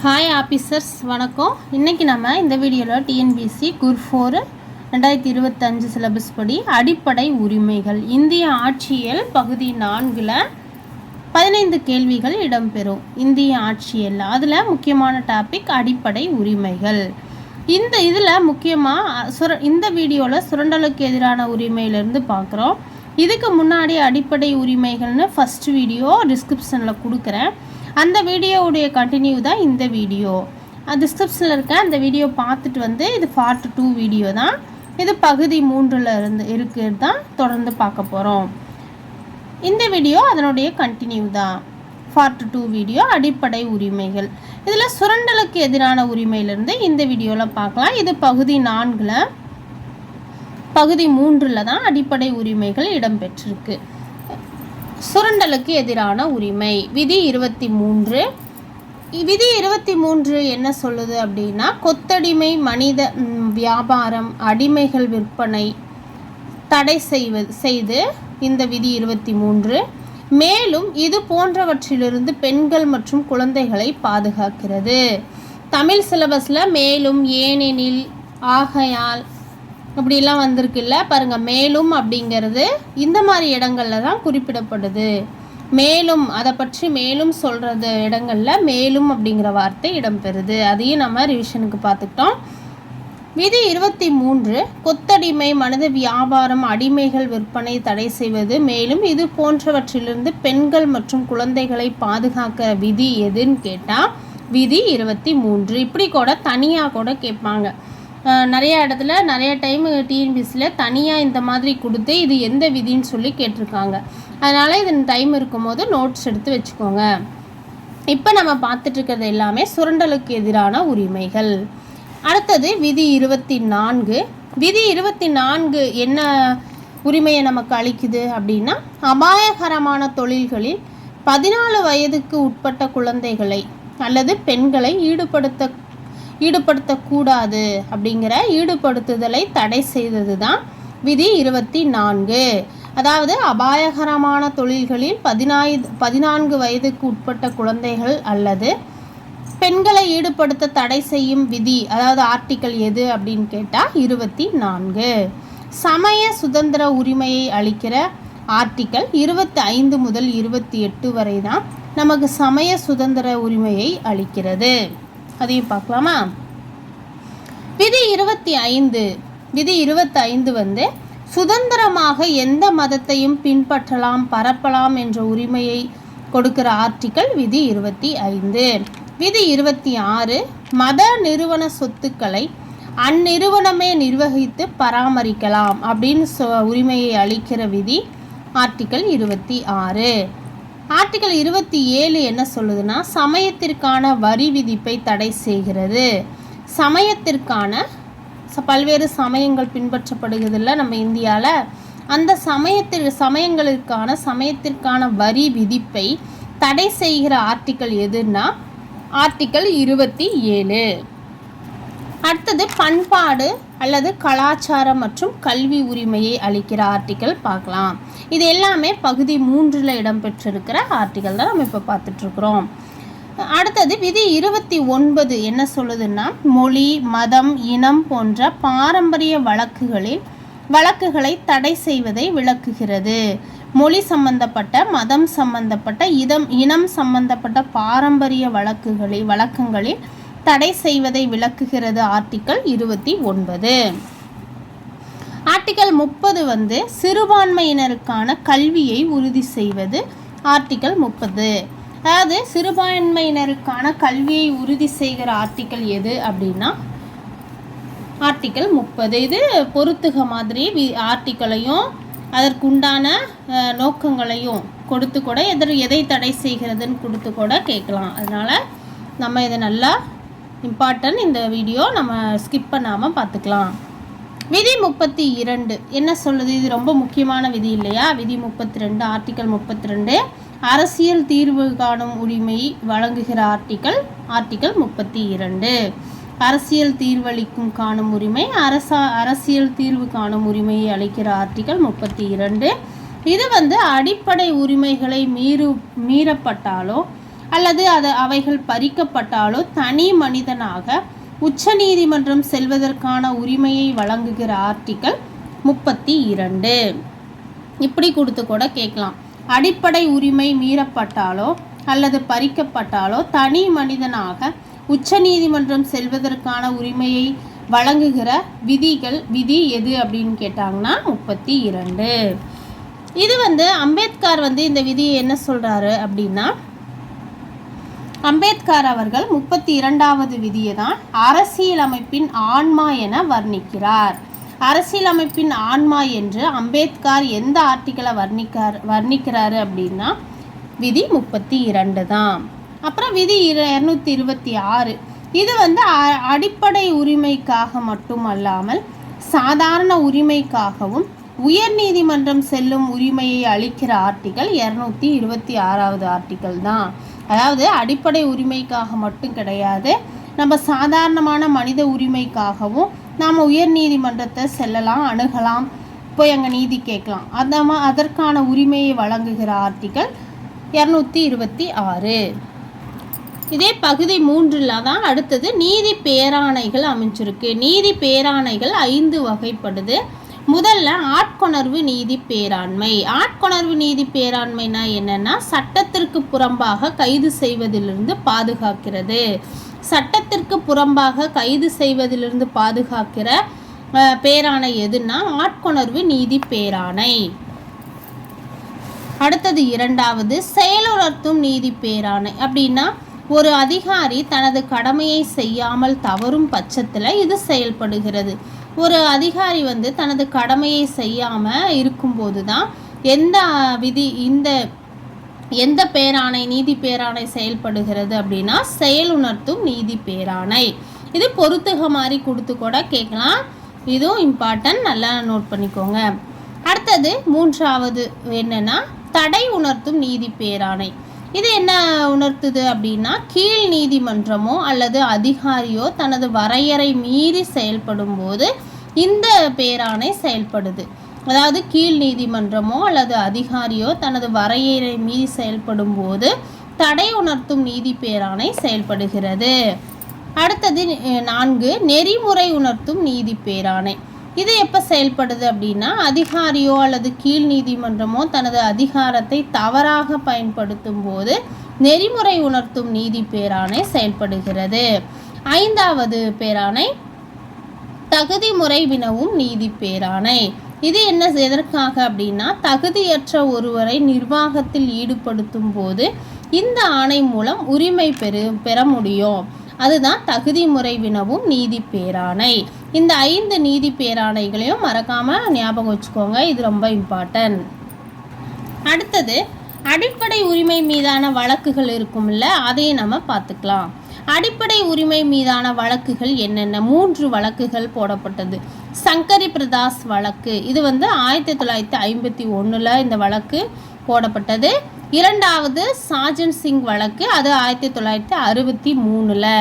Hi officers, வணக்கம். இன்றைக்கி நம்ம இந்த வீடியோவில் டிஎன்பிஎஸ்சி குரூப் 4 2025 சிலபஸ் படி அடிப்படை உரிமைகள் இந்திய ஆட்சியல் பகுதி 4ல் 15 கேள்விகள் இடம்பெறும். இந்திய ஆட்சியல் அதில் முக்கியமான டாபிக் அடிப்படை உரிமைகள். இதில் முக்கியமாக இந்த வீடியோவில் சுரண்டலுக்கு எதிரான உரிமையிலேருந்து பார்க்குறோம். இதுக்கு முன்னாடி அடிப்படை உரிமைகள்னு ஃபஸ்ட் வீடியோ டிஸ்கிரிப்ஷனில் கொடுக்குறேன். அந்த வீடியோவுடைய கண்டினியூ தான் இந்த வீடியோ. டிஸ்கிரிப்ஷனில் இருக்க அந்த வீடியோ பார்த்துட்டு இது பார்ட் 2 வீடியோ தான். இது பகுதி 3ல் இருந்து இருக்கிறது தான் தொடர்ந்து பார்க்க போகிறோம். இந்த வீடியோ அதனுடைய கண்டினியூ தான். பார்ட் 2 வீடியோ அடிப்படை உரிமைகள். இதில் சுரண்டலுக்கு எதிரான உரிமையிலிருந்து இந்த வீடியோவில் பார்க்கலாம். இது பகுதி 4ல் பகுதி 3ல் தான் அடிப்படை உரிமைகள் இடம்பெற்றிருக்கு. சுரண்டலுக்கு எதிரான உரிமை விதி 23. விதி 23 என்ன சொல்லுது அப்படின்னா, கொத்தடிமை, மனித வியாபாரம், அடிமைகள் விற்பனை தடை செய்து இந்த விதி 23 மேலும் இது போன்றவற்றிலிருந்து பெண்கள் மற்றும் குழந்தைகளை பாதுகாக்கிறது. தமிழ் சிலபஸில் மேலும், ஏனெனில், ஆகையால் இப்படிலாம் வந்திருக்குல்ல பாருங்கள். மேலும் அப்படிங்கிறது இந்த மாதிரி இடங்களில் தான் குறிப்பிடப்படுது. மேலும் அதை பற்றி மேலும் சொல்கிறது இடங்களில் மேலும் அப்படிங்கிற வார்த்தை இடம்பெறுது. அதையும் நம்ம ரிவிஷனுக்கு பார்த்துக்கிட்டோம். விதி 23 கொத்தடிமை, மனித வியாபாரம், அடிமைகள் விற்பனை தடை செய்வது மேலும் இது போன்றவற்றிலிருந்து பெண்கள் மற்றும் குழந்தைகளை பாதுகாக்கிற விதி எதுன்னு கேட்டால் விதி 23. இப்படி கூட தனியாக கூட கேட்பாங்க. நிறைய இடத்துல நிறைய டைம் டிஎன்பிஎஸ்சியில் தனியாக இந்த மாதிரி கொடுத்து இது எந்த விதின்னு சொல்லி கேட்டிருக்காங்க. அதனால் இது டைம் இருக்கும்போது நோட்ஸ் எடுத்து வச்சுக்கோங்க. இப்போ நம்ம பார்த்துட்ருக்கிறது எல்லாமே சுரண்டலுக்கு எதிரான உரிமைகள். அடுத்தது விதி 24. விதி 24 என்ன உரிமையை நமக்கு அளிக்குது அப்படின்னா, அபாயகரமான தொழில்களில் 14 வயதுக்கு உட்பட்ட குழந்தைகளை அல்லது பெண்களை ஈடுபடுத்தக்கூடாது அப்படிங்கிற ஈடுபடுத்துதலை தடை செய்தது தான் விதி 24. அதாவது அபாயகரமான தொழில்களில் 14 வயதுக்கு உட்பட்ட குழந்தைகள் அல்லது பெண்களை ஈடுபடுத்த தடை செய்யும் விதி, அதாவது ஆர்டிக்கல் எது அப்படின்னு கேட்டால் 24. சமய சுதந்திர உரிமையை அளிக்கிற ஆர்டிக்கல் 25 முதல் 28 வரை தான் நமக்கு சமய சுதந்திர உரிமையை அளிக்கிறது. அதையும் பார்க்கலாமா? விதி 25. விதி 25 சுதந்திரமாக எந்த மதத்தையும் பின்பற்றலாம், பரப்பலாம் என்ற உரிமையை கொடுக்கிற ஆர்டிக்கல் விதி 25. விதி 26 மத நிறுவன சொத்துக்களை அந்நிறுவனமே நிர்வகித்து பராமரிக்கலாம் அப்படின்னு உரிமையை அளிக்கிற விதி ஆர்டிக்கல் 26. ஆர்டிக்கல் 27 என்ன சொல்லுதுன்னா, சமயத்திற்கான வரி விதிப்பை தடை செய்கிறது. சமயத்திற்கான பல்வேறு சமயங்கள் பின்பற்றப்படுகிறதில்ல நம்ம இந்தியாவில். அந்த சமயத்திற்கான வரி விதிப்பை தடை செய்கிற ஆர்டிக்கல் எதுன்னா ஆர்டிக்கல் 27. அடுத்தது பண்பாடு அல்லது கலாச்சாரம் மற்றும் கல்வி உரிமையை அளிக்கிற ஆர்டிக்கல் பார்க்கலாம். இது எல்லாமே பகுதி 3ல் இடம்பெற்றிருக்கிற ஆர்டிக்கல் தான் நம்ம இப்போ பார்த்துட்ருக்குறோம். அடுத்தது விதி 29 என்ன சொல்லுதுன்னா, மொழி, மதம், இனம் போன்ற பாரம்பரிய வழக்குகளை தடை செய்வதை விளக்குகிறது. மொழி சம்பந்தப்பட்ட, மதம் சம்பந்தப்பட்ட, இனம் சம்பந்தப்பட்ட பாரம்பரிய வழக்கங்களில் தடை செய்வதை விளக்குகிறது ஆர்டிக்கல் 29. ஆர்டிக்கல் 30 சிறுபான்மையினருக்கான கல்வியை உறுதி செய்வது ஆர்டிக்கல் 30. அதாவது சிறுபான்மையினருக்கான கல்வியை உறுதி செய்கிற ஆர்டிக்கல் எது அப்படின்னா ஆர்டிக்கல் 30. இது பொறுத்துக மாதிரி ஆர்டிக்கலையும் அதற்குண்டான நோக்கங்களையும் கொடுத்து கூட எதை தடை செய்கிறதுன்னு கொடுத்து கூட கேட்கலாம். அதனால் நம்ம இதை நல்லா இம்பார்ட்டன்ட், இந்த வீடியோ நம்ம ஸ்கிப் பண்ணாமல் பார்த்துக்கலாம். விதி 32 என்ன சொல்லுது? இது ரொம்ப முக்கியமான விதி இல்லையா? விதி 32 ஆர்டிக்கல் 32 அரசியல் தீர்வு காணும் உரிமை வழங்குகிற ஆர்டிக்கல் 32. அரசியல் தீர்வளிக்கும் காணும் உரிமை, அரசியல் தீர்வு காணும் உரிமையை அளிக்கிற ஆர்டிக்கல் 32. இது அடிப்படை உரிமைகளை மீறப்பட்டாலோ அல்லது அவைகள் பறிக்கப்பட்டாலோ தனி மனிதனாக உச்சநீதிமன்றம் செல்வதற்கான உரிமையை வழங்குகிற ஆர்டிக்கல் 32. இப்படி கொடுத்து கூட கேட்கலாம். அடிப்படை உரிமை மீறப்பட்டாலோ அல்லது பறிக்கப்பட்டாலோ தனி மனிதனாக உச்சநீதிமன்றம் செல்வதற்கான உரிமையை வழங்குகிற விதி எது அப்படின்னு கேட்டாங்கன்னா 32. இது அம்பேத்கர் இந்த விதியை என்ன சொல்றாரு அப்படின்னா, அம்பேத்கர் அவர்கள் 32வது விதியை தான் அரசியலமைப்பின் ஆன்மா என வர்ணிக்கிறார். அரசியலமைப்பின் ஆன்மா என்று அம்பேத்கர் எந்த ஆர்டிக்கலை வர்ணிக்கிறாரு அப்படின்னா விதி 32 தான். அப்புறம் விதி 226. இது அடிப்படை உரிமைக்காக மட்டுமல்லாமல் சாதாரண உரிமைக்காகவும் உயர் நீதிமன்றம் செல்லும் உரிமையை அளிக்கிற ஆர்டிக்கல் 226வது ஆர்டிக்கல் தான். அதாவது அடிப்படை உரிமைக்காக மட்டும் கிடையாது, நம்ம சாதாரணமான மனித உரிமைக்காகவும் நாம் உயர் நீதிமன்றத்தை செல்லலாம், அணுகலாம், போய் அங்கே நீதி கேட்கலாம். அதற்கான உரிமையை வழங்குகிற ஆர்டிக்கல் 226. இதே பகுதி 3ல் தான் அடுத்தது நீதி பேராணைகள் அமைஞ்சிருக்கு. நீதி பேராணைகள் 5 வகைப்படுது. முதல்ல ஆட்கொணர்வு நீதி பேராண்மை. ஆட்கொணர்வு நீதி பேராண்மைனா என்னன்னா, சட்டத்திற்கு புறம்பாக கைது செய்வதிலிருந்து பாதுகாக்கிறது. சட்டத்திற்கு புறம்பாக கைது செய்வதிலிருந்து பாதுகாக்கிற பேராணை எதுன்னா ஆட்கொணர்வு நீதி பேராணை. அடுத்தது 2வது செயலுணர்த்தும் நீதி பேராணை. அப்படின்னா ஒரு அதிகாரி தனது கடமையை செய்யாமல் தவறும் பட்சத்தில் இது செயல்படுகிறது. ஒரு அதிகாரி தனது கடமையை செய்யாமல் இருக்கும்போது தான் எந்த பேராணை நீதி பேராணை செயல்படுகிறது அப்படின்னா செயலுணர்த்தும் நீதி பேராணை. இது பொறுத்துக மாதிரி கொடுத்து கூட கேட்கலாம். இதுவும் இம்பார்ட்டன்ட், நல்லா நோட் பண்ணிக்கோங்க. அடுத்தது 3வது என்னன்னா தடை உணர்த்தும் நீதி பேராணை. இது என்ன உணர்த்துது அப்படின்னா, கீழ் நீதிமன்றமோ அல்லது அதிகாரியோ தனது வரையறை மீறி செயல்படும் போது இந்த பேராணை செயல்படுது. அதாவது கீழ் நீதிமன்றமோ அல்லது அதிகாரியோ தனது வரையறை மீறி செயல்படும் போது தடை உணர்த்தும் நீதி பேராணை செயல்படுகிறது. அடுத்தது 4 நெறிமுறை உணர்த்தும் நீதி பேராணை. இது எப்போ செயல்படுது அப்படின்னா, அதிகாரியோ அல்லது கீழ் நீதிமன்றமோ தனது அதிகாரத்தை தவறாக பயன்படுத்தும் போது நெறிமுறை உணர்த்தும் நீதி பேராணை செயல்படுகிறது. 5வது பேராணை தகுதி முறை வினவும் நீதி பேராணை. இது எதற்காக அப்படின்னா, தகுதியற்ற ஒருவரை நிர்வாகத்தில் ஈடுபடுத்தும் போது இந்த ஆணை மூலம் உரிமை பெற முடியும். அதுதான் தகுதி முறை வினவும் நீதி பேராணை. இந்த 5 நீதி பேராணைகளையும் மறக்காம ஞாபகம் வச்சுக்கோங்க, இது ரொம்ப இம்பார்ட்டன்ட். அடுத்தது அடிப்படை உரிமை மீதான வழக்குகள் இருக்கும்ல, அதையும் நம்ம பார்த்துக்கலாம். அடிப்படை உரிமை மீதான வழக்குகள் என்னென்ன? 3 வழக்குகள் போடப்பட்டது. சங்கரி பிரதாஸ் வழக்கு, இது 1951 இந்த வழக்கு போடப்பட்டது. 2வது சாஜன் சிங் வழக்கு, அது 1963.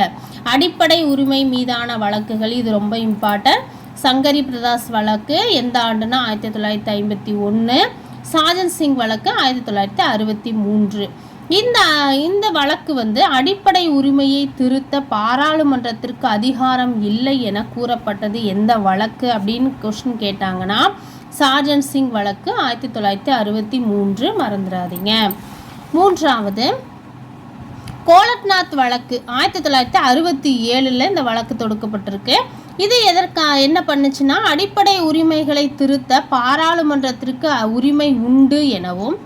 அடிப்படை உரிமை மீதான வழக்குகள் இது ரொம்ப இம்பார்ட்டன்ட். சங்கரி பிரதாஸ் வழக்கு எந்த ஆண்டுனா 1951. சாஜன் சிங் வழக்கு 1963. இந்த வழக்கு அடிப்படை உரிமையை திருத்த பாராளுமன்றத்திற்கு அதிகாரம் இல்லை என கூறப்பட்டது எந்த வழக்கு அப்படின்னு கொஸ்டின் கேட்டாங்கன்னா சாஜன் சிங் வழக்கு 1963, மறந்துடாதீங்க. 3வது கோலக்நாத் வழக்கு 1967 இந்த வழக்கு தொடுக்கப்பட்டிருக்கு. இது என்ன பண்ணுச்சுன்னா, அடிப்படை உரிமைகளை திருத்த பாராளுமன்றத்திற்கு உரிமை உண்டு எனவும்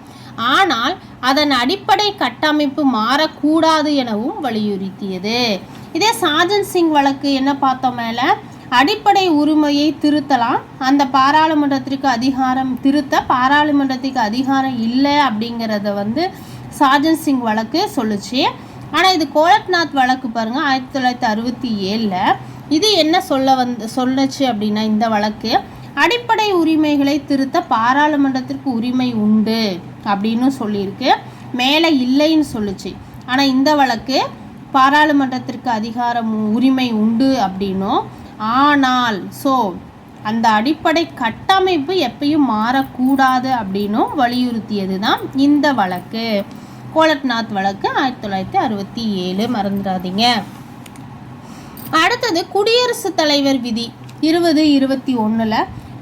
ஆனால் அதன் அடிப்படை கட்டமைப்பு மாறக்கூடாது எனவும் வலியுறுத்தியது. இதே சாஜன் சிங் வழக்கு என்ன பார்த்தோம் மேலே, அடிப்படை உரிமையை திருத்தலாம், அந்த பாராளுமன்றத்திற்கு பாராளுமன்றத்துக்கு அதிகாரம் இல்லை அப்படிங்கிறத சாஜன் சிங் வழக்கு சொல்லுச்சு. ஆனால் இது கோலக்நாத் வழக்கு பாருங்கள் 1967. இது என்ன சொல்லுச்சு அப்படின்னா, இந்த வழக்கு அடிப்படை உரிமைகளை திருத்த பாராளுமன்றத்திற்கு உரிமை உண்டு அப்படின்னு சொல்லியிருக்கு, மேலே இல்லைன்னு சொல்லுச்சு. ஆனால் இந்த வழக்கு பாராளுமன்றத்திற்கு உரிமை உண்டு அப்படின்னும், ஆனால் அந்த அடிப்படை கட்டமைப்பு எப்பயும் மாறக்கூடாது அப்படின்னும் வலியுறுத்தியது தான் இந்த வழக்கு. கோலக்நாத் வழக்கு 1967, மறந்துடாதீங்க. அடுத்தது குடியரசுத் தலைவர் விதி 2021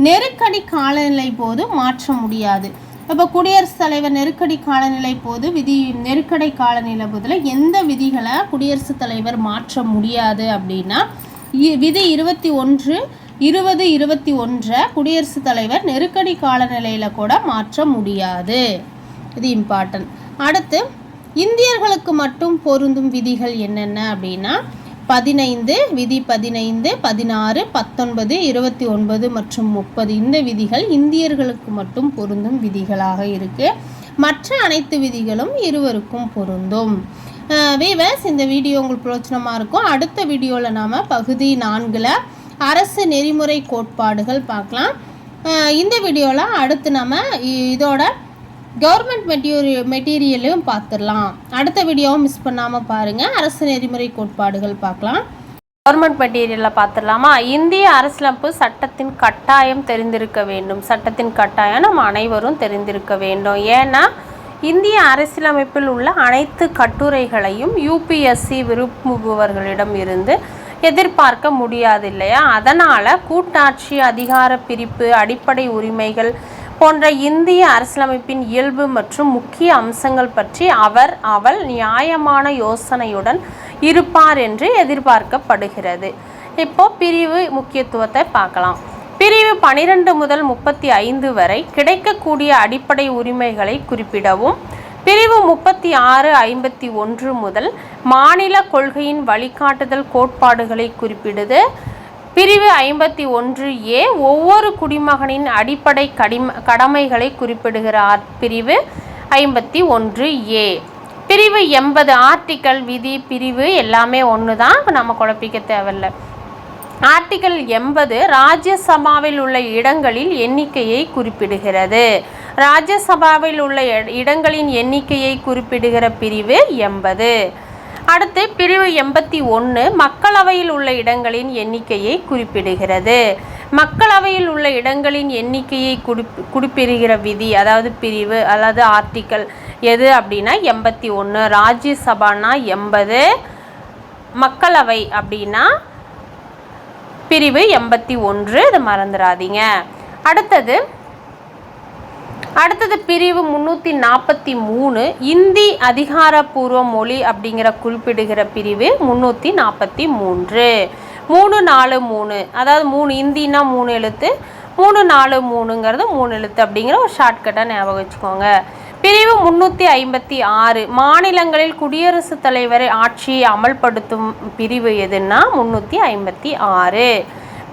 நெருக்கடி காலநிலை போது மாற்ற முடியாது. இப்போ குடியரசுத் தலைவர் நெருக்கடி காலநிலை போது நெருக்கடி காலநிலை போதில் எந்த விதிகளை குடியரசுத் தலைவர் மாற்ற முடியாது அப்படின்னா விதி 21/2021 குடியரசுத் தலைவர் நெருக்கடி காலநிலையில் கூட மாற்ற முடியாது. இது இம்பார்ட்டன்ட். அடுத்து இந்தியர்களுக்கு மட்டும் பொருந்தும் விதிகள் என்னென்ன அப்படின்னா 15 விதி 15, 16, 19, 29 மற்றும் 30 இந்த விதிகள் இந்தியர்களுக்கு மட்டும் பொருந்தும் விதிகளாக இருக்கு. மற்ற அனைத்து விதிகளும் இருவருக்கும் பொருந்தும். வீவர்ஸ், இந்த வீடியோ உங்களுக்கு பிரோஜனமாக இருக்கும். அடுத்த வீடியோவில் நாம் பகுதி 4 அரசு நெறிமுறை கோட்பாடுகள் பார்க்கலாம். இந்த வீடியோவில் அடுத்து நம்ம இதோட கவர்மெண்ட் மெட்டீரியலையும் பார்த்துடலாம். அடுத்த வீடியோவும் மிஸ் பண்ணாமல் பாருங்கள். அரசு நெறிமுறை கோட்பாடுகள் பார்க்கலாம். கவர்மெண்ட் மெட்டீரியலில் பார்த்துடலாமா? இந்திய அரசியலமைப்பு சட்டத்தின் கட்டாயம் தெரிந்திருக்க வேண்டும். சட்டத்தின் கட்டாயம் நம்ம அனைவரும் தெரிந்திருக்க வேண்டும். ஏன்னா இந்திய அரசியலமைப்பில் உள்ள அனைத்து கட்டுரைகளையும் யூபிஎஸ்சி விரும்புபவர்களிடம் இருந்து எதிர்பார்க்க முடியாது இல்லையா? அதனால் கூட்டாட்சி, அதிகார பிரிப்பு, அடிப்படை உரிமைகள் போன்ற இந்திய அரசியலமைப்பின் இயல்பு மற்றும் முக்கிய அம்சங்கள் பற்றி அவள் நியாயமான யோசனையுடன் இருப்பார் என்று எதிர்பார்க்கப்படுகிறது. இப்போ பிரிவு முக்கியத்துவத்தை பார்க்கலாம். பிரிவு 12 முதல் 35 வரை கிடைக்கக்கூடிய அடிப்படை உரிமைகளை குறிப்பிடவும், பிரிவு 36, 51 முதல் மாநில கொள்கையின் வழிகாட்டுதல் கோட்பாடுகளை குறிப்பிடுது. பிரிவு 51A ஒவ்வொரு குடிமகனின் அடிப்படை கடமைகளை குறிப்பிடுகிறார். பிரிவு 51A. பிரிவு 80 ஆர்டிக்கல், விதி, பிரிவு எல்லாமே ஒன்று தான், நம்ம குழப்பிக்க தேவையில்லை. ஆர்டிக்கல் 80 ராஜ்யசபாவில் உள்ள இடங்களில் எண்ணிக்கையை குறிப்பிடுகிறது. ராஜ்யசபாவில் உள்ள இடங்களின் எண்ணிக்கையை குறிப்பிடுகிற பிரிவு 80. அடுத்து பிரிவு 81 மக்களவையில் உள்ள இடங்களின் எண்ணிக்கையை குறிப்பிடுகிறது. மக்களவையில் உள்ள இடங்களின் எண்ணிக்கையை குறிப்பிடுகிற விதி, அதாவது பிரிவு அல்லது ஆர்டிக்கல் எது அப்படின்னா 81. ராஜ்யசபானா 80, மக்களவை அப்படின்னா பிரிவு 81. இதை மறந்துடாதீங்க. அடுத்தது பிரிவு 343 இந்தி அதிகாரப்பூர்வ மொழி அப்படிங்கிற குறிப்பிடுகிற பிரிவு 343. 343 அதாவது 3 இந்தின்னா 3 எழுத்து, 343ங்கிறது 3 எழுத்து அப்படிங்கிற ஒரு ஷார்ட்கட்டாக ஞாபகம் வச்சுக்கோங்க. பிரிவு 356 மாநிலங்களில் குடியரசுத் தலைவர் ஆட்சியை அமல்படுத்தும் பிரிவு எதுன்னா 356.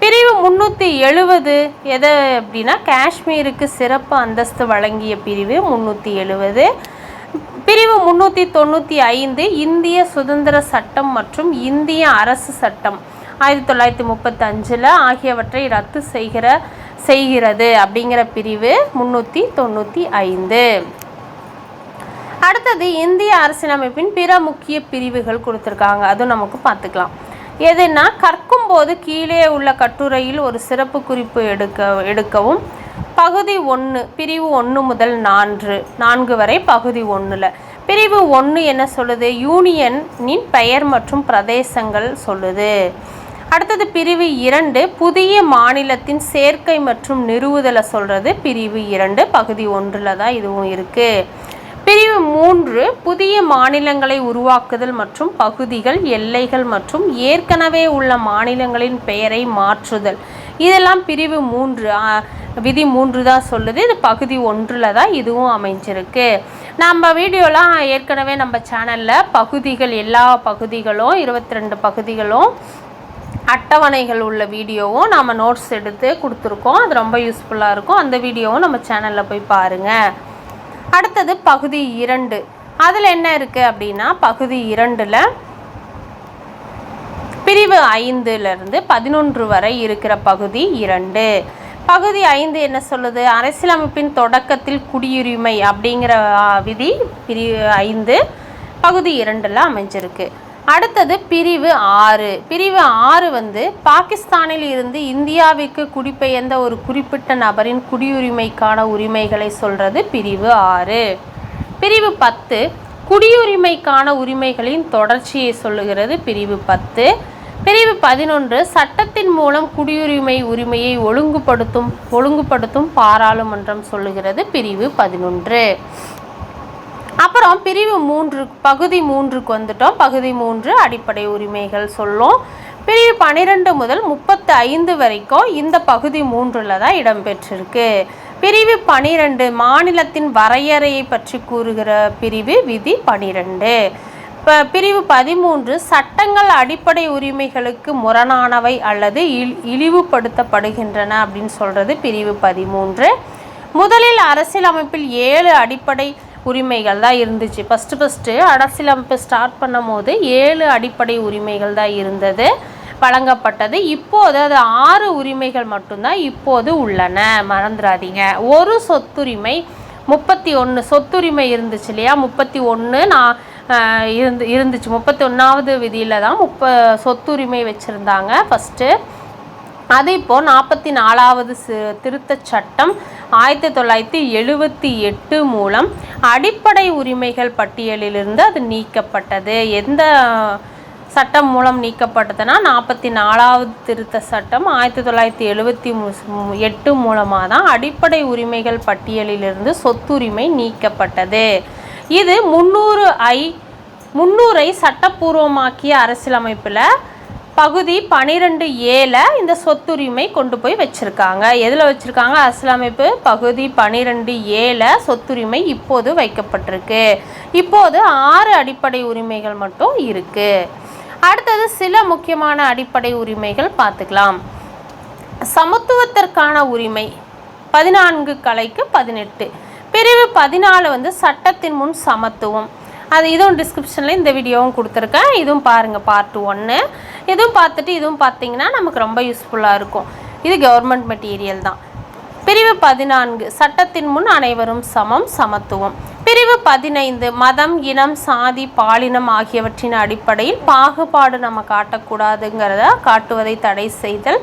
பிரிவு 370 எது அப்படின்னா காஷ்மீருக்கு சிறப்பு அந்தஸ்து வழங்கிய பிரிவு 370. பிரிவு 395 இந்திய சுதந்திர சட்டம் மற்றும் இந்திய அரசு சட்டம் 1935 ஆகியவற்றை ரத்து செய்கிறது அப்படிங்கிற பிரிவு 395. அடுத்தது இந்திய அரசியலமைப்பின் பிற முக்கிய பிரிவுகள் கொடுத்துருக்காங்க, அதுவும் நமக்கு பார்த்துக்கலாம். எதுனா கற்கும்போது கீழே உள்ள கட்டுரையில் ஒரு சிறப்பு குறிப்பு எடுக்கவும். பகுதி 1 பிரிவு 1 முதல் 4 வரை பகுதி 1ல் பிரிவு 1 என்ன சொல்லுது? யூனியனின் பெயர் மற்றும் பிரதேசங்கள் சொல்லுது. அடுத்தது பிரிவு 2 புதிய மாநிலத்தின் சேர்க்கை மற்றும் நிறுவுதலை சொல்கிறது. பிரிவு 2 பகுதி 1ல் தான் இதுவும் இருக்குது. பிரிவு 3 புதிய மாநிலங்களை உருவாக்குதல் மற்றும் பகுதிகள், எல்லைகள் மற்றும் ஏற்கனவே உள்ள மாநிலங்களின் பெயரை மாற்றுதல். இதெல்லாம் பிரிவு 3 விதி 3 தான் சொல்லுது. இது பகுதி 1ல் தான் இதுவும் அமைஞ்சிருக்கு. நம்ம வீடியோலாம் ஏற்கனவே நம்ம சேனலில் பகுதிகள், எல்லா பகுதிகளும் 22 பகுதிகளும் அட்டவணைகள் உள்ள வீடியோவும் நம்ம நோட்ஸ் எடுத்து கொடுத்துருக்கோம். அது ரொம்ப யூஸ்ஃபுல்லாக இருக்கும். அந்த வீடியோவும் நம்ம சேனலில் போய் பாருங்கள். அடுத்தது பகுதி 2. அதில் என்ன இருக்குது அப்படின்னா பகுதி 2ல் பிரிவு 5லிருந்து 11 வரை இருக்கிற பகுதி 2. பகுதி 5 என்ன சொல்லுது? அரசியலமைப்பின் தொடக்கத்தில் குடியுரிமை அப்படிங்கிற விதி பிரிவு 5 பகுதி 2ல் அமைஞ்சிருக்கு. அடுத்தது பிரிவு 6. பிரிவு 6 பாகிஸ்தானில் இருந்து இந்தியாவிற்கு குடிபெயர்ந்த ஒரு குறிப்பிட்ட நபரின் குடியுரிமைக்கான உரிமைகளை சொல்கிறது. பிரிவு 6. பிரிவு 10 குடியுரிமைக்கான உரிமைகளின் தொடர்ச்சியை சொல்லுகிறது பிரிவு 10. பிரிவு 11 சட்டத்தின் மூலம் குடியுரிமை உரிமையை ஒழுங்குபடுத்தும் பாராளுமன்றம் சொல்லுகிறது பிரிவு 11. அப்புறம் பிரிவு 3 பகுதி 3க்கு வந்துட்டோம். பகுதி 3 அடிப்படை உரிமைகள் சொல்லும். பிரிவு 12 முதல் 35 வரைக்கும் இந்த பகுதி 3ல் தான் இடம்பெற்றிருக்கு. பிரிவு 12 மாநிலத்தின் வரையறையை பற்றி கூறுகிற பிரிவு விதி 12. பிரிவு 13 சட்டங்கள் அடிப்படை உரிமைகளுக்கு முரணானவை அல்லது இழிவுபடுத்தப்படுகின்றன அப்படின்னு சொல்கிறது பிரிவு 13. முதலில் அரசியலமைப்பில் 7 அடிப்படை உரிமைகள் தான் இருந்துச்சு. ஃபஸ்ட்டு அரசியலமைப்பு ஸ்டார்ட் பண்ணும் போது 7 அடிப்படை உரிமைகள் தான் இருந்தது வழங்கப்பட்டது. இப்போது அது 6 உரிமைகள் மட்டும்தான் இப்போது உள்ளன, மறந்துடாதீங்க. ஒரு சொத்துரிமை 31 சொத்துரிமை இருந்துச்சு இல்லையா, 31 இருந்துச்சு. 31வது விதியில் தான் சொத்துரிமை வச்சுருந்தாங்க ஃபஸ்ட்டு. அது இப்போது 44வது திருத்த சட்டம் 1978 மூலம் அடிப்படை உரிமைகள் பட்டியலிலிருந்து அது நீக்கப்பட்டது. எந்த சட்டம் மூலம் நீக்கப்பட்டதுன்னா 44வது திருத்த சட்டம் 1978 மூலமாக தான் அடிப்படை உரிமைகள் பட்டியலிலிருந்து சொத்துரிமை நீக்கப்பட்டது. இது 300ஐ சட்டப்பூர்வமாக்கிய அரசியலமைப்பில் பகுதி 12A இந்த சொத்துரிமை கொண்டு போய் வச்சுருக்காங்க. எதில் வச்சுருக்காங்க? அரசியலமைப்பு பகுதி 12A சொத்துரிமை இப்போது வைக்கப்பட்டிருக்கு. இப்போது 6 அடிப்படை உரிமைகள் மட்டும் இருக்குது. அடுத்தது சில முக்கியமான அடிப்படை உரிமைகள் பார்த்துக்கலாம். சமத்துவத்திற்கான உரிமை 14 கலைக்கு 18. பிரிவு 14 சட்டத்தின் முன் சமத்துவம். அது இதுவும் டிஸ்கிரிப்ஷனில் இந்த வீடியோவும் கொடுத்துருக்கேன். இதுவும் பாருங்கள், பார்ட் 1. இதுவும் பார்த்துட்டு இதுவும் பார்த்தீங்கன்னா நமக்கு ரொம்ப யூஸ்ஃபுல்லாக இருக்கும். இது கவர்மெண்ட் மெட்டீரியல் தான். பிரிவு 14 சட்டத்தின் முன் அனைவரும் சமம், சமத்துவம். பிரிவு 15 மதம், இனம், சாதி, பாலினம் ஆகியவற்றின் அடிப்படையில் பாகுபாடு நம்ம காட்டக்கூடாதுங்கிறத காட்டுவதை தடை செய்தல்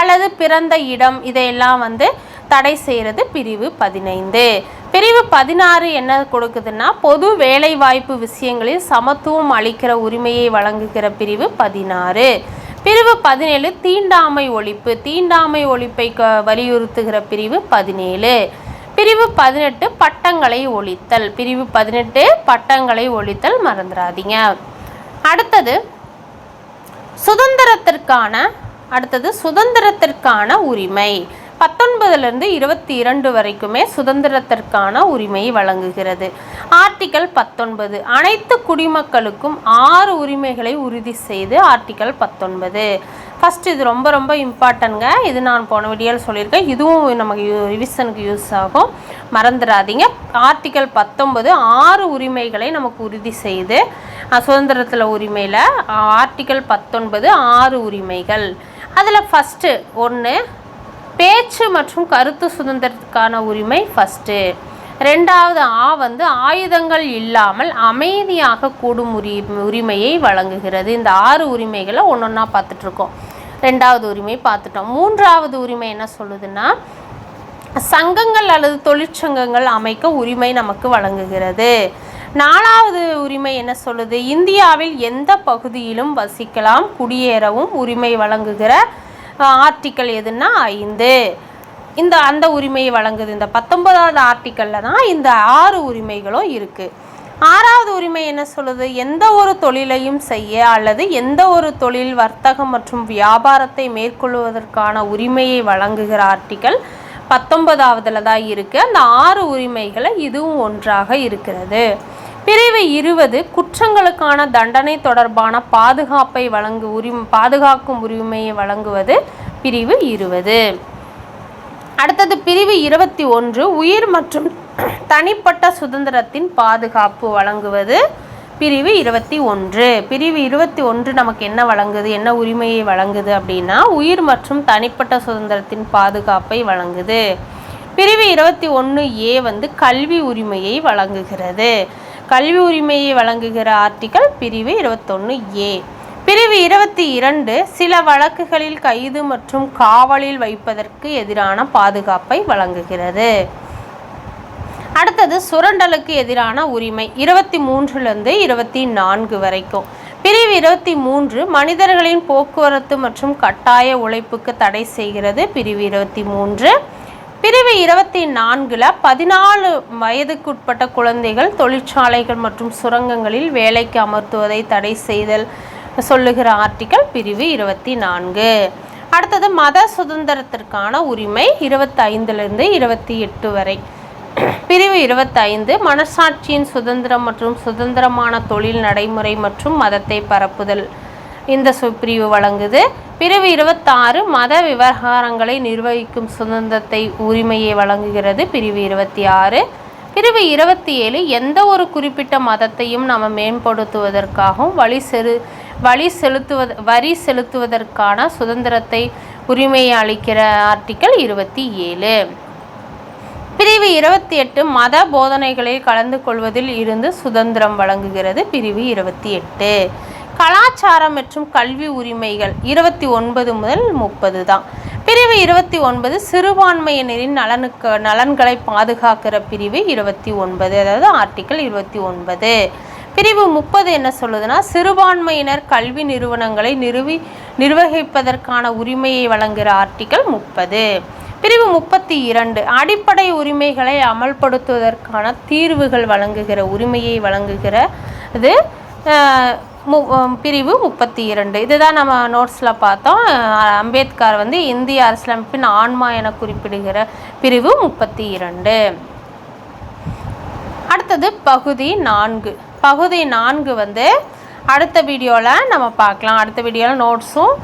அல்லது பிறந்த இடம் இதையெல்லாம் தடை செய்கிறது பிரிவு 15. பிரிவு 16 என்ன கொடுக்குதுன்னா பொது வேலைவாய்ப்பு விஷயங்களில் சமத்துவம் அளிக்கிற உரிமையை வழங்குகிற பிரிவு 16. பிரிவு 17 தீண்டாமை ஒழிப்பை வலியுறுத்துகிற பிரிவு 17. பிரிவு 18 பட்டங்களை ஒழித்தல். பிரிவு 18 பட்டங்களை ஒழித்தல், மறந்துடாதீங்க. அடுத்தது சுதந்திரத்திற்கான உரிமை 19லிருந்து 22 வரைக்குமே சுதந்திரத்திற்கான உரிமையை வழங்குகிறது. ஆர்டிக்கல் 19 அனைத்து குடிமக்களுக்கும் 6 உரிமைகளை உறுதி செய்து ஆர்டிக்கல் 19. ஃபஸ்ட்டு இது ரொம்ப ரொம்ப இம்பார்ட்டன்ட்ங்க. இது நான் போன வீடியோவில் சொல்லியிருக்கேன். இதுவும் நமக்கு ரிவிஷனுக்கு யூஸ் ஆகும், மறந்துடாதீங்க. ஆர்டிக்கல் 19 6 உரிமைகளை நமக்கு உறுதி செய்து சுதந்திரத்தில் உரிமையில் ஆர்டிக்கல் 19 6 உரிமைகள். அதில் ஃபஸ்ட்டு 1 பேச்சு மற்றும் கருத்து சுதந்திரத்துக்கான உரிமை ஃபஸ்ட்டு. 2வது ஆயுதங்கள் இல்லாமல் அமைதியாக கூடும் உரிமையை வழங்குகிறது. இந்த 6 உரிமைகளை ஒன்றொன்னா பார்த்துட்ருக்கோம். 2வது உரிமை பார்த்துட்டோம். 3வது உரிமை என்ன சொல்லுதுன்னா சங்கங்கள் அல்லது தொழிற்சங்கங்கள் அமைக்க உரிமை நமக்கு வழங்குகிறது. 4வது உரிமை என்ன சொல்லுது? இந்தியாவில் எந்த பகுதியிலும் வசிக்கலாம், குடியேறவும் உரிமை வழங்குகிற ஆர்டிக்கல் எதுன்னா 5. அந்த உரிமையை வழங்குது. இந்த 19வது ஆர்டிக்கலில் தான் இந்த 6 உரிமைகளும் இருக்குது. 6வது உரிமை என்ன சொல்லுது? எந்த ஒரு தொழிலையும் செய்ய அல்லது எந்த ஒரு தொழில், வர்த்தகம் மற்றும் வியாபாரத்தை மேற்கொள்வதற்கான உரிமையை வழங்குகிற ஆர்டிக்கல் 19வதுல தான் இருக்குது. அந்த 6 உரிமைகளை இதுவும் ஒன்றாக இருக்கிறது. பிரிவு 20 குற்றங்களுக்கான தண்டனை தொடர்பான பாதுகாக்கும் உரிமையை வழங்குவது பிரிவு 20. அடுத்தது பிரிவு 21 உயிர் மற்றும் தனிப்பட்ட சுதந்திரத்தின் பாதுகாப்பு வழங்குவது பிரிவு 21. பிரிவு 21 நமக்கு என்ன வழங்குது, என்ன உரிமையை வழங்குது அப்படின்னா உயிர் மற்றும் தனிப்பட்ட சுதந்திரத்தின் பாதுகாப்பை வழங்குது. பிரிவு 21A கல்வி உரிமையை வழங்குகிறது. கல்வி உரிமையை வழங்குகிற ஆர்டிக்கல் பிரிவு 21A. பிரிவு 22 சில வழக்குகளில் கைது மற்றும் காவலில் வைப்பதற்கு எதிரான பாதுகாப்பை வழங்குகிறது. அடுத்தது சுரண்டலுக்கு எதிரான உரிமை 23லேருந்து 24 வரைக்கும். பிரிவு 23 மனிதர்களின் போக்குவரத்து மற்றும் கட்டாய உழைப்புக்கு தடை செய்கிறது. பிரிவு 23. பிரிவு 24 14 வயதுக்குட்பட்ட குழந்தைகள் தொழிற்சாலைகள் மற்றும் சுரங்கங்களில் வேலைக்கு அமர்த்துவதை தடை செய்தல் சொல்லுகிற ஆர்டிக்கல் பிரிவு 24. அடுத்தது மத சுதந்திரத்திற்கான உரிமை 25லேருந்து 28 வரை. பிரிவு 25 மனசாட்சியின் சுதந்திரம் மற்றும் சுதந்திரமான தொழில் நடைமுறை மற்றும் மதத்தை பரப்புதல் இந்த பிரிவு வழங்குது. பிரிவு 26 மத விவகாரங்களை நிர்வகிக்கும் சுதந்திரத்தை உரிமையை வழங்குகிறது. பிரிவு 26. பிரிவு 27 எந்த ஒரு குறிப்பிட்ட மதத்தையும் நாம் மேம்படுத்துவதற்காகவும் வரி செலுத்துவதற்கான சுதந்திரத்தை உரிமையை அளிக்கிற ஆர்டிக்கல் 27. பிரிவு 28 மத போதனைகளில் கலந்து கொள்வதில் இருந்து சுதந்திரம் வழங்குகிறது. பிரிவு 28. கலாச்சாரம் மற்றும் கல்வி உரிமைகள் 29 முதல் 30 தான். பிரிவு 29 சிறுபான்மையினரின் நலன்களை பாதுகாக்கிற பிரிவு 29, அதாவது ஆர்டிக்கல் 29. பிரிவு 30 என்ன சொல்லுதுன்னா, சிறுபான்மையினர் கல்வி நிறுவனங்களை நிர்வகிப்பதற்கான உரிமையை வழங்குகிற ஆர்டிக்கல் 30. பிரிவு 32 அடிப்படை உரிமைகளை அமல்படுத்துவதற்கான தீர்வுகள் வழங்குகிற உரிமையை வழங்குகிறது. பிரிவு 32. இதுதான் நம்ம நோட்ஸில் பார்த்தோம். அம்பேத்கர் இந்திய அரசியலமைப்பின் ஆன்மா என குறிப்பிடுகிற பிரிவு 32. அடுத்தது பகுதி 4. பகுதி 4 அடுத்த வீடியோவில் நம்ம பார்க்கலாம். அடுத்த வீடியோவில் நோட்ஸும்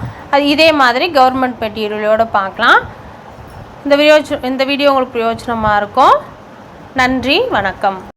இதே மாதிரி கவர்மெண்ட் மெட்டீரியலோடு பார்க்கலாம். இந்த வீடியோ உங்களுக்கு பிரயோஜனமாக இருக்கும். நன்றி, வணக்கம்.